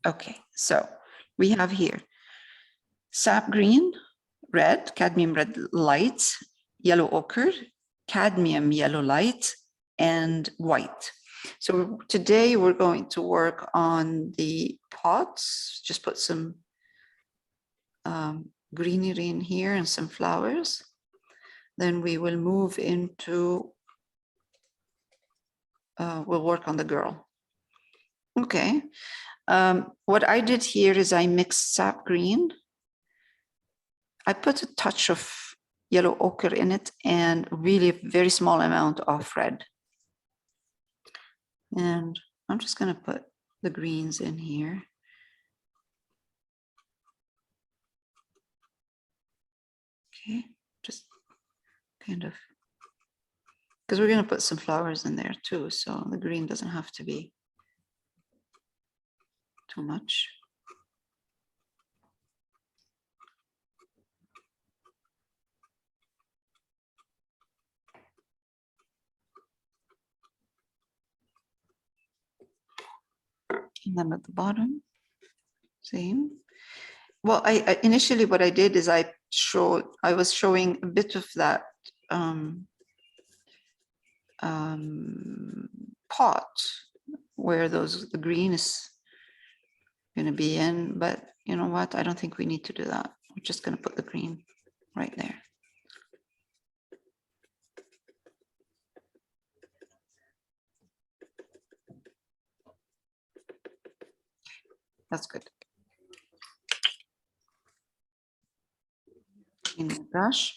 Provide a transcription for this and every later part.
Okay, so we have here sap green, red, cadmium red light, yellow ochre, cadmium yellow light, and white. So today we're going to work on the pots, just put some greenery in here and some flowers. Then we will move into, we'll work on the girl. Okay, what I did here is I mixed sap green. I put a touch of yellow ochre in it and really a very small amount of red. And I'm just going to put the greens in here. Okay, just kind of, because we're going to put some flowers in there too, so the green doesn't have to be too much. And then at the bottom, same. Well, I initially what I did is I was showing a bit of that pot where the green is going to be in, but you know what? I don't think we need to do that. We're just going to put the green right there. That's good. In the brush.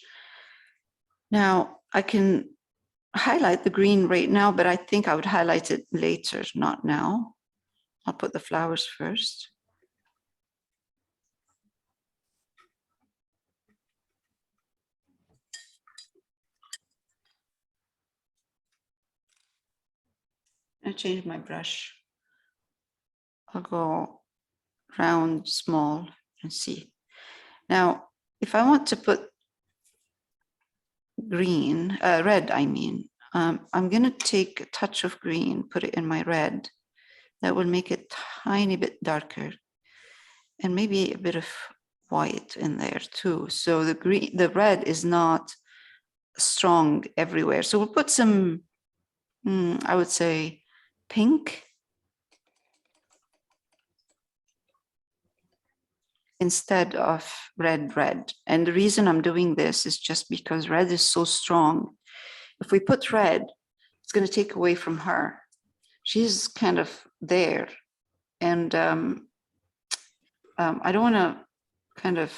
Now I can highlight the green right now, but I think I would highlight it later, not now. I'll put the flowers first. I change my brush. I'll go round, small, and see. Now, if I want to put green, red, I mean, I'm going to take a touch of green, put it in my red. That will make it tiny bit darker, and maybe a bit of white in there too. So the red is not strong everywhere. So we'll put some, I would say, pink instead of red. And the reason I'm doing this is just because red is so strong. If we put red, it's going to take away from her. She's kind of there. And I don't want to kind of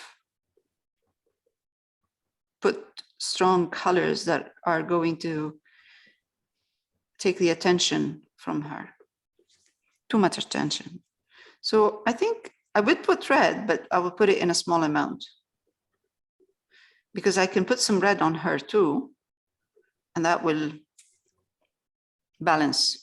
put strong colors that are going to take the attention from her. Too much attention. So I think I would put red, but I will put it in a small amount because I can put some red on her too, and that will balance.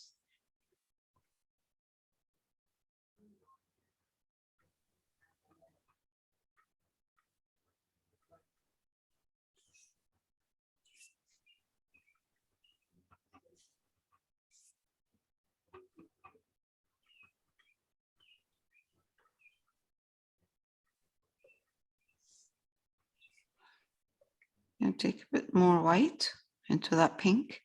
And take a bit more white into that pink.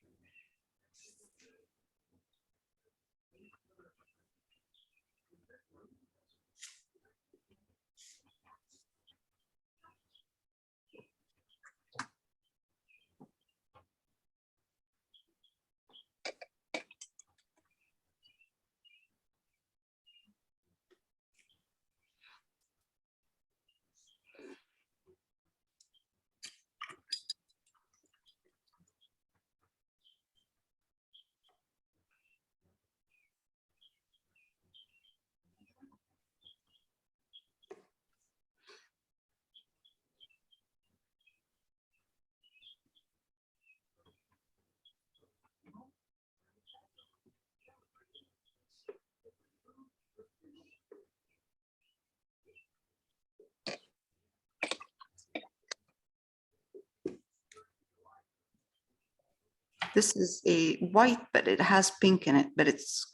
This is a white, but it has pink in it, but it's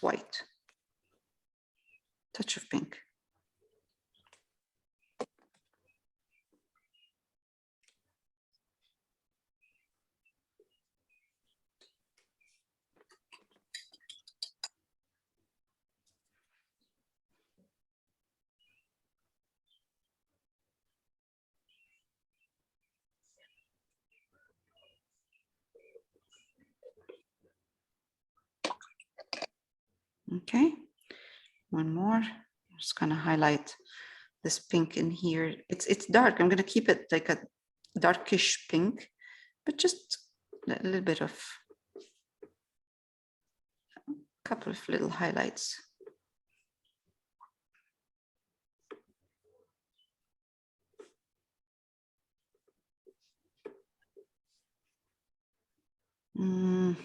white. touch of pink. Okay, one more. I'm just gonna highlight this pink in here. It's dark. I'm gonna keep it like a darkish pink, but just a little bit of a couple of little highlights. Mm.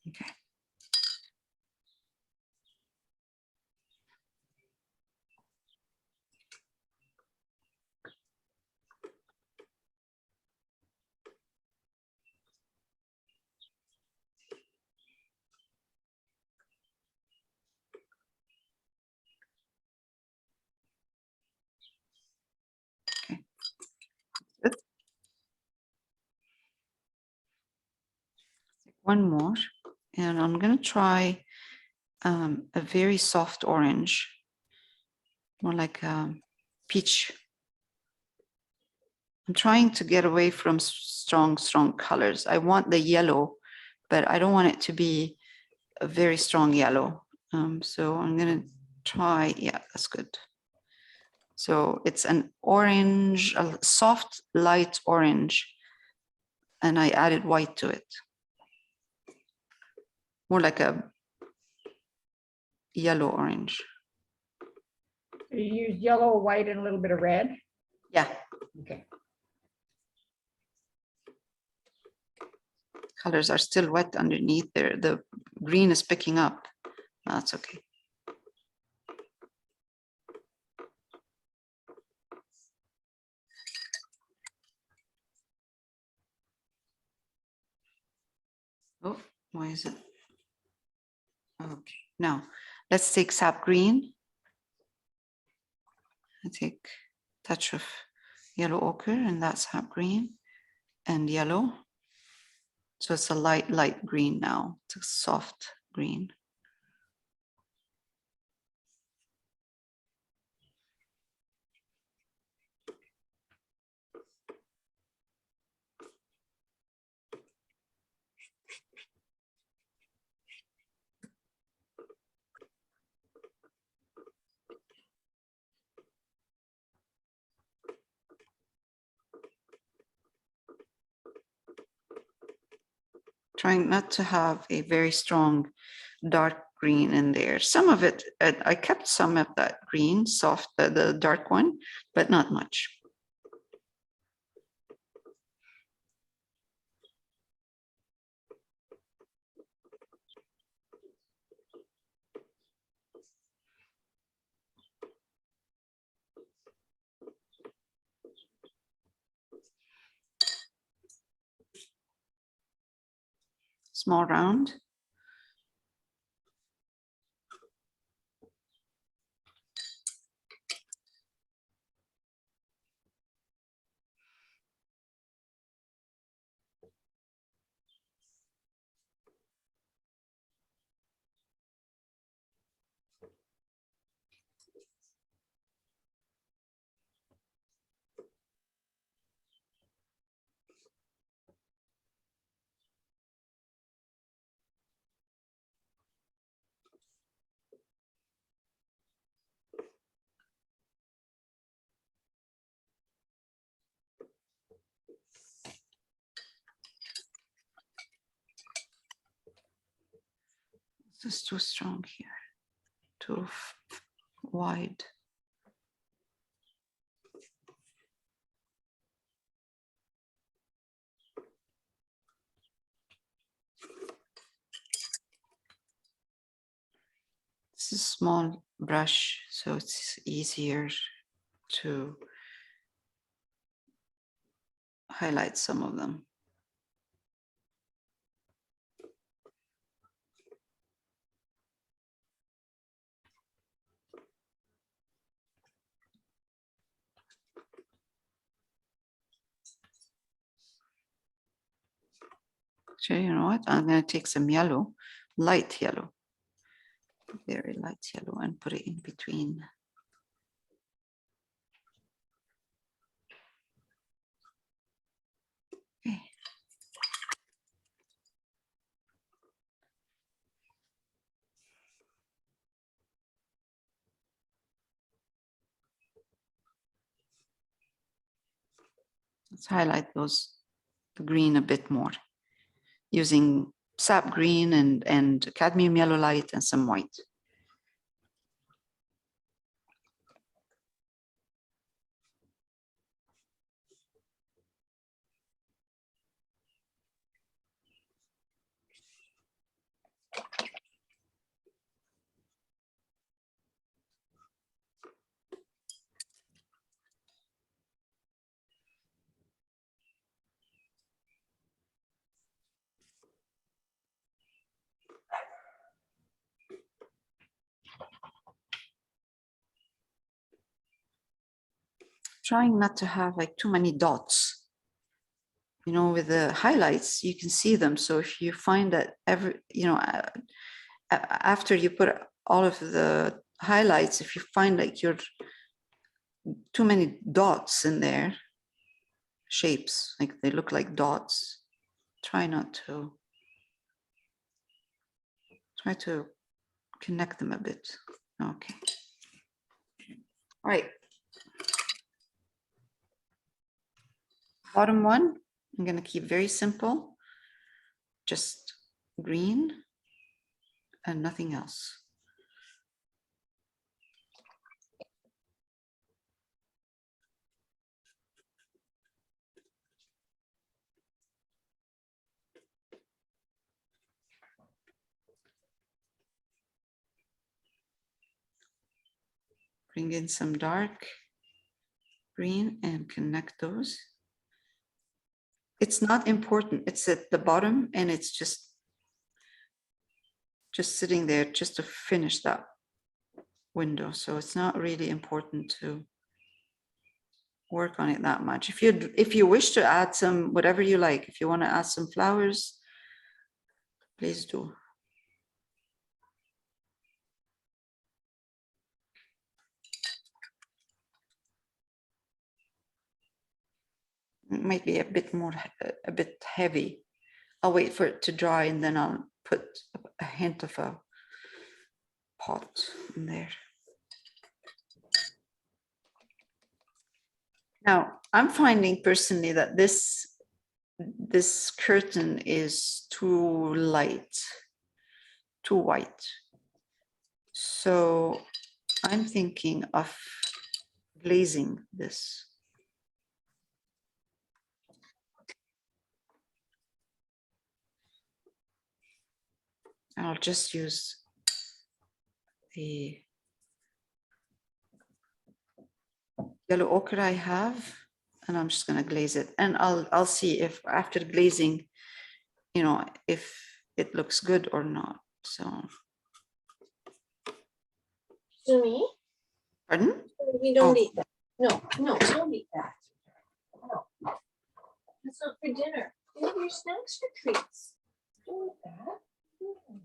Okay. Okay. Good. One more, and I'm gonna try a very soft orange, more like peach. I'm trying to get away from strong colors. I want the yellow, but I don't want it to be a very strong yellow. So I'm gonna try, yeah, that's good. So it's an orange, a soft light orange, and I added white to it. More like a yellow orange. You use yellow, white, and a little bit of red? Yeah. Okay. Colors are still wet underneath there. The green is picking up. That's okay. Oh, why is it? Okay, now let's take sap green. I take a touch of yellow ochre, and that's sap green and yellow. So it's a light green now. It's a soft green. Trying not to have a very strong dark green in there. Some of it, I kept some of that green, soft, the dark one, but not much. Small round. This is too strong here, too wide. This is a small brush, so it's easier to highlight some of them. Actually, you know what? I'm going to take some yellow, light yellow, very light yellow, and put it in between. Okay. Let's highlight those, the green a bit more, using sap green and cadmium yellow light and some white. Trying not to have like too many dots. You know, with the highlights, you can see them. So if you find that after you put all of the highlights, if you find like you're too many dots in there, shapes, like they look like dots, try to connect them a bit. Okay. All right. Bottom one, I'm going to keep very simple, just green and nothing else. Bring in some dark green and connect those. It's not important. It's at the bottom and it's just sitting there just to finish that window. So it's not really important to work on it that much. If you wish to add some, whatever you like, if you want to add some flowers, please do. It might be a bit heavy. I'll wait for it to dry and then I'll put a hint of a pot in there. Now, I'm finding personally that this curtain is too light, too white. So I'm thinking of glazing this. I'll just use the yellow ochre I have, and I'm just going to glaze it. And I'll see if after glazing, you know, if it looks good or not. So. Sumi, Pardon? we don't Oh. eat that. No, don't eat that. No. That's not for dinner. You have your snacks for treats. Don't eat that. Mm.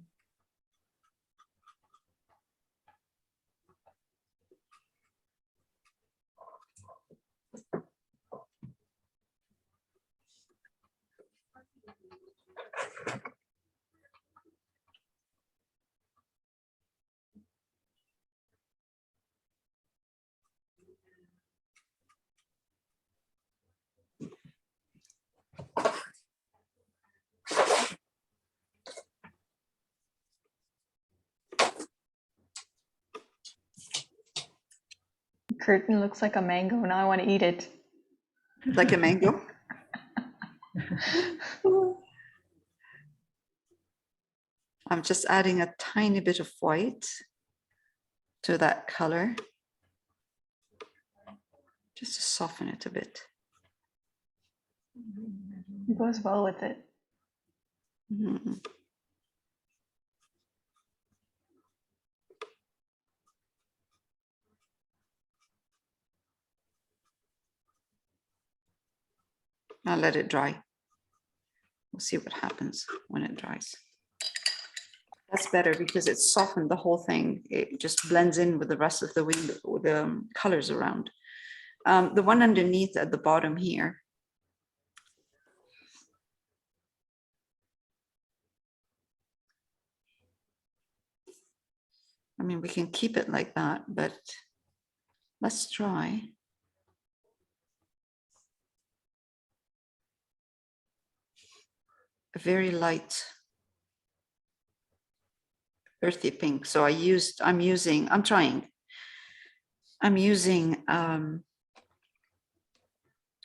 Curtain looks like a mango. Now I want to eat it. Like a mango? I'm just adding a tiny bit of white to that color, just to soften it a bit. It goes well with it. Mm-hmm. I'll let it dry. We'll see what happens when it dries. That's better because it's softened the whole thing. It just blends in with the rest of the window, with the colors around. The one underneath at the bottom here. I mean, we can keep it like that, but let's try. A very light earthy pink. So I'm using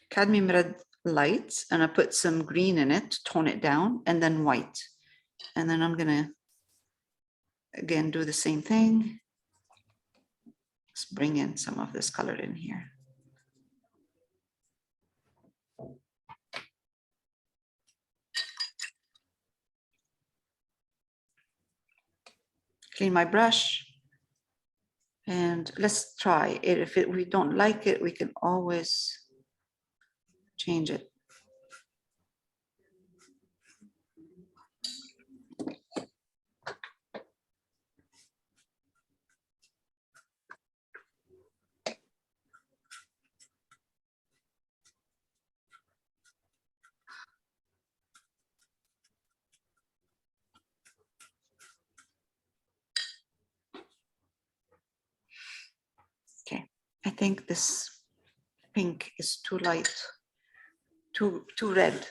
cadmium red light, and I put some green in it to tone it down, and then white. And then I'm gonna, again, do the same thing. Let's bring in some of this color in here. Clean my brush. And let's try it. If we don't like it, we can always change it. Okay, I think this pink is too light, too red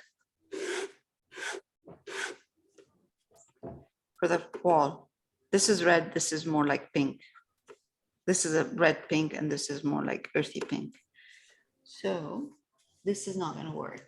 for the wall. This is red, this is more like pink. This is a red pink, and this is more like earthy pink. So this is not gonna work.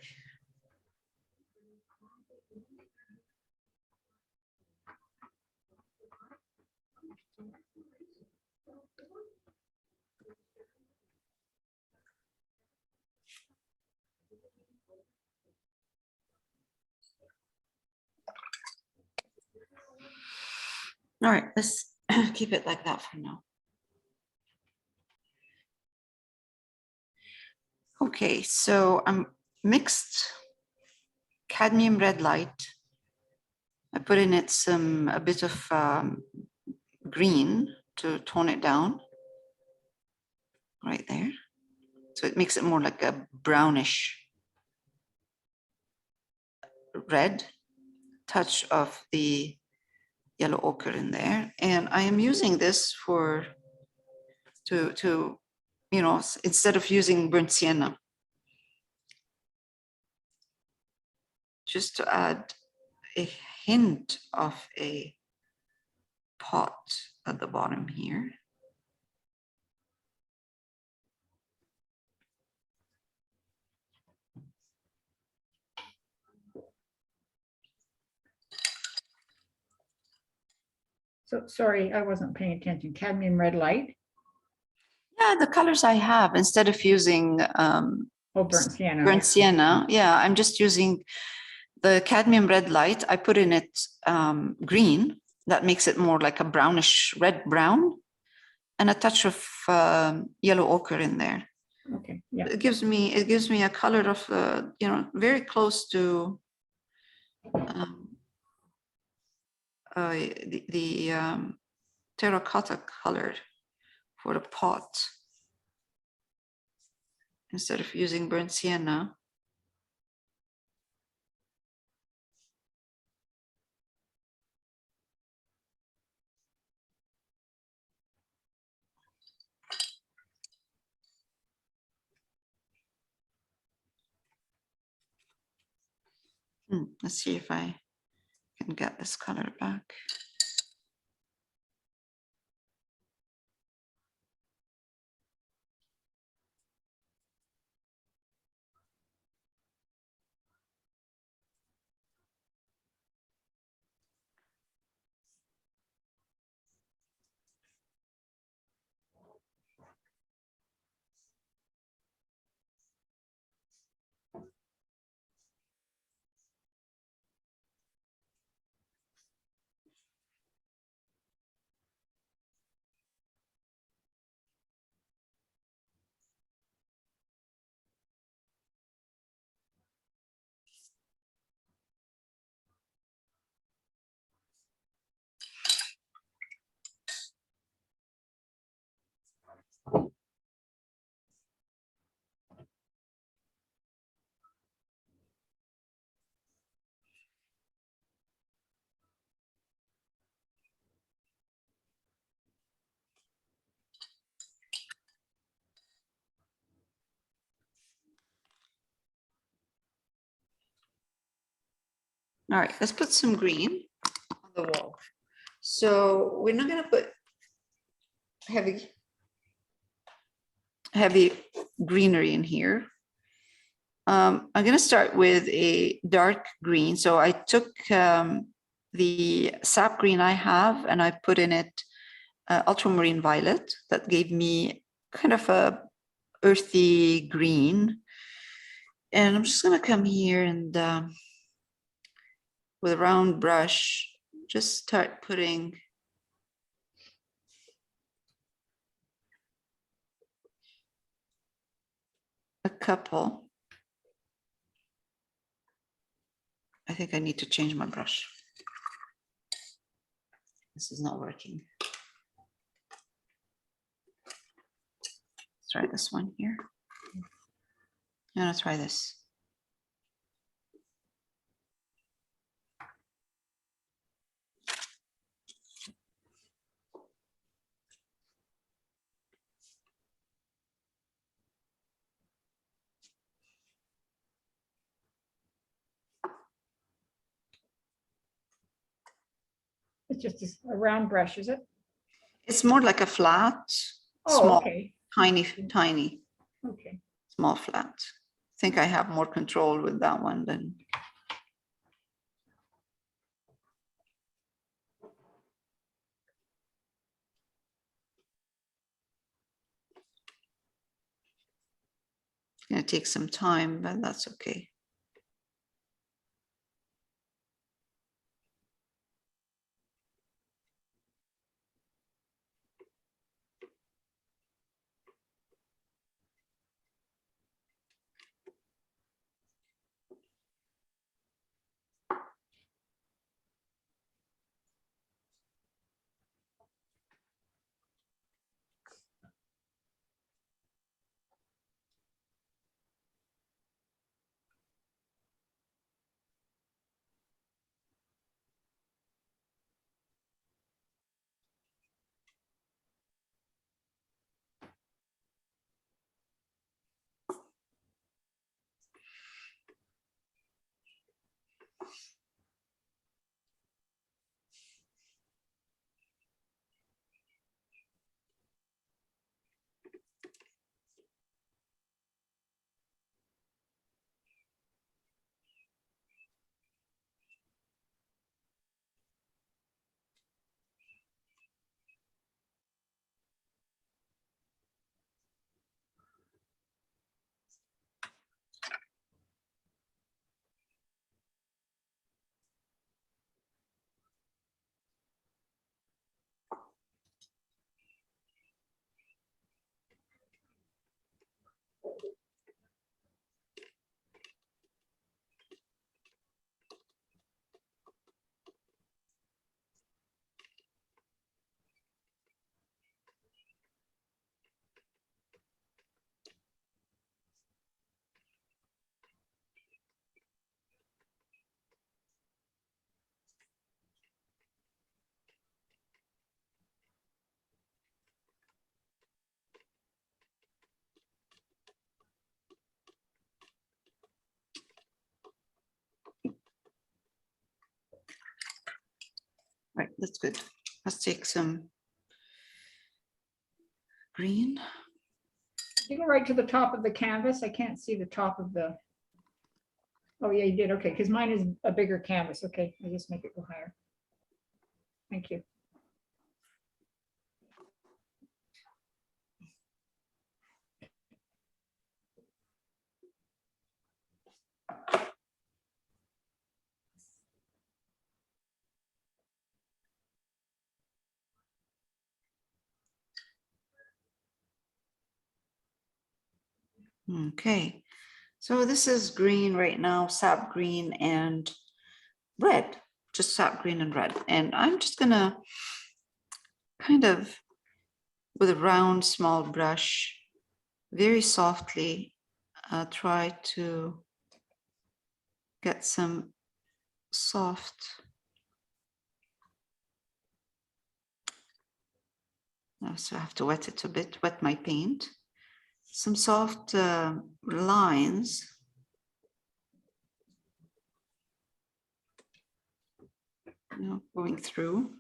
All right, let's keep it like that for now. Okay, so I'm mixed cadmium red light. I put in it a bit of green to tone it down right there. So it makes it more like a brownish red, touch of the yellow ochre in there. And I am using this to instead of using burnt sienna, just to add a hint of a pot at the bottom here. So, sorry, I wasn't paying attention. Cadmium red light. Yeah, the colors I have, instead of using Oh, burnt sienna. burnt sienna, yeah, I'm just using the cadmium red light. I put in it green. That makes it more like a brownish red brown, and a touch of yellow ochre in there. Okay, yeah. It gives me a color of very close to the terracotta color for the pot, instead of using burnt sienna. Let's see if I can get this color back. All right, let's put some green on the wall. So we're not gonna put heavy greenery in here. I'm gonna start with a dark green. So I took the sap green I have and I put in it ultramarine violet. That gave me kind of a earthy green. And I'm just gonna come here and with a round brush, just start putting a couple. I think I need to change my brush. This is not working. Let's try this one here. I'm gonna try this. It's just a round brush, is it? It's more like a flat, Oh, small, okay, tiny, okay. small flat. I think I have more control with that one than. It's gonna take some time, but that's okay. Right, that's good. Let's take some green. You go right to the top of the canvas. I can't see the top of the. Oh, yeah, you did. Okay, because mine is a bigger canvas. Okay, I just make it go higher. Thank you. Okay, so this is green right now, sap green and red, just sap green and red. And I'm just gonna kind of, with a round small brush, very softly try to get some soft so I have to wet it a bit, wet my paint. Some soft lines. Now going through.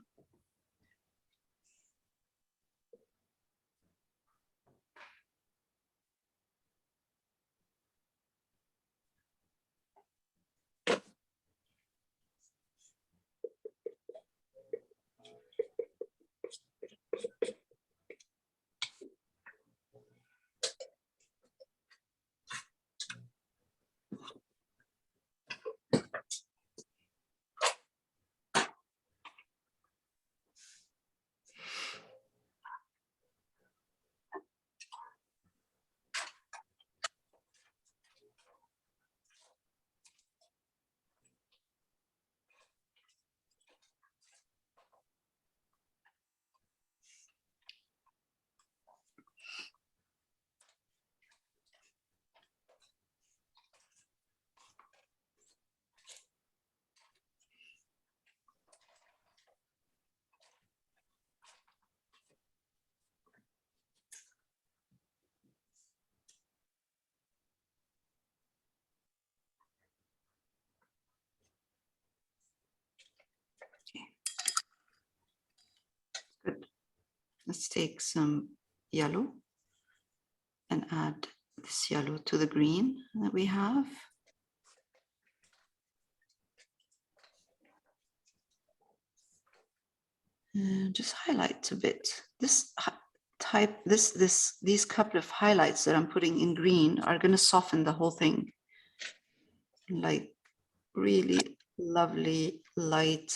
Good. Let's take some yellow and add this yellow to the green that we have. And just highlight a bit. This these couple of highlights that I'm putting in green are going to soften the whole thing. Like really lovely light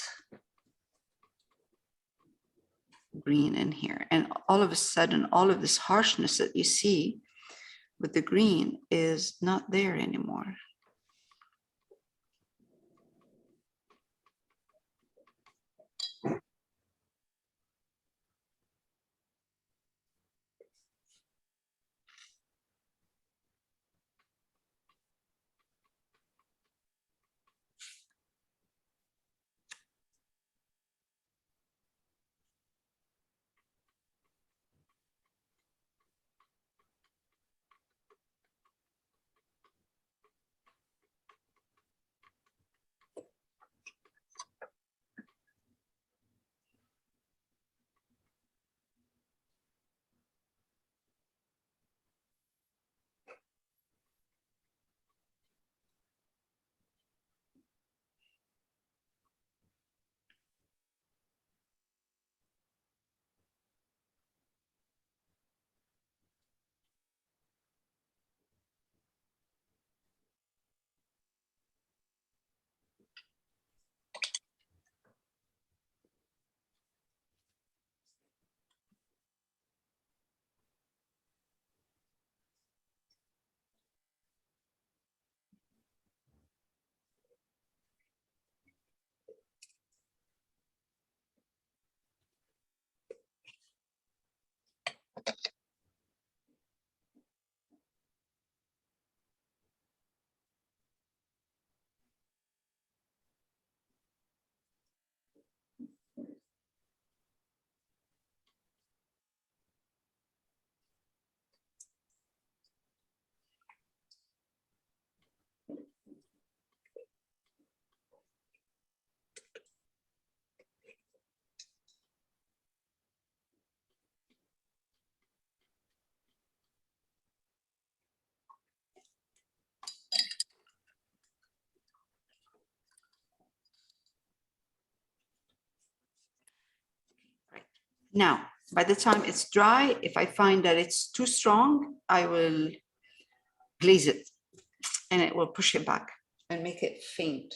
green in here. And all of a sudden, all of this harshness that you see with the green is not there anymore. Now, by the time it's dry, if I find that it's too strong, I will glaze it and it will push it back and make it faint.